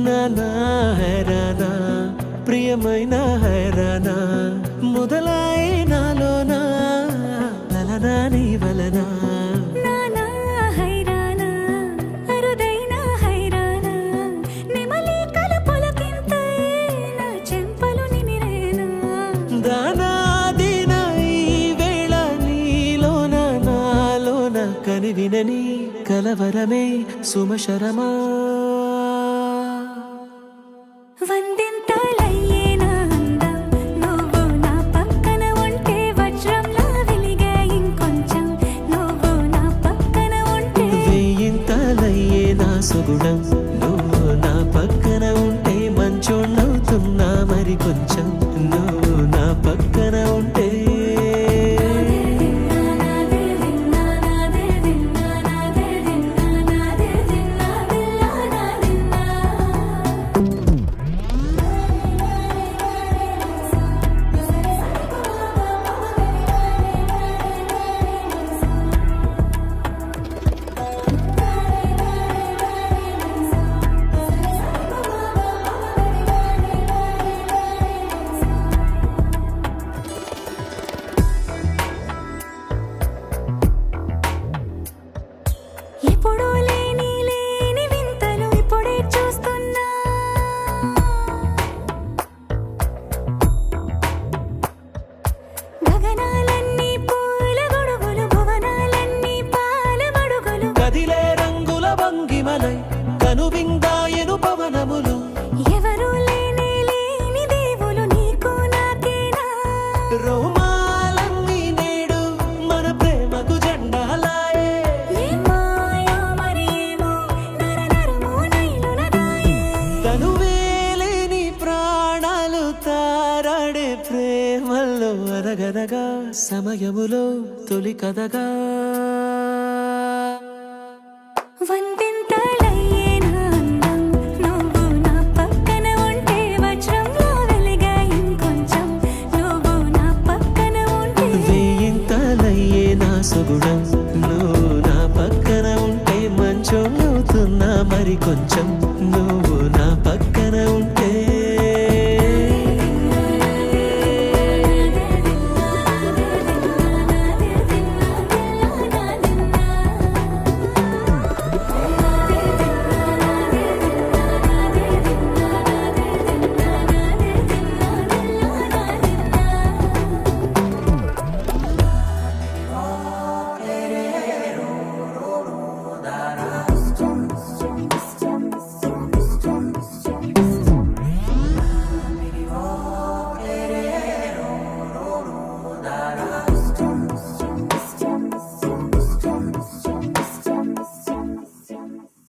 నానా హైరానా ప్రియమైన హైరానా మొదలాయి నాలోనా లలనా నీ వలనా నానా హైరానా అరుదైన హైరానా నెమలి కలపులకింతై నా చెంపలు నిమిరేనా దానాదిన ఈ వేళ నీలోన నాలోన కనివినని కలవరమే సుమశరమా వందింతలయ్యేనా అందం నువ్వు నా పక్కన ఉంటే వజ్రంలా వెలిగే ఇంకొంచెం నువ్వు నా పక్కన ఉంటే వేయింతలయ్యే నా సుగుణం నువ్వు నా పక్కన ఉంటే మంచోళ్ళవుతున్నా మరి కొంచెం నువ్వు నా పక్కన ఉంటే ఎప్పుడూ లేని వింతలు ఇప్పుడే చూస్తున్నా గగనాలన్నీ పూల గొడుగులు భువనాలన్నీ పాల మడుగులు కదిలే రంగుల భంగిమలై కనువిందాయను పవనములు ఎవరూ లేని దేవులు నీకు నాకేనా రోమాలన్నీ నేడు మన ప్రేమకు జెండాలాయే ఏ మాయో మరేమో నరనరమో నైలునదాయే తనువేలేని ప్రాణాలు తారాడే ప్రేమల్లో అరగనగా సమయములో తొలి కథగా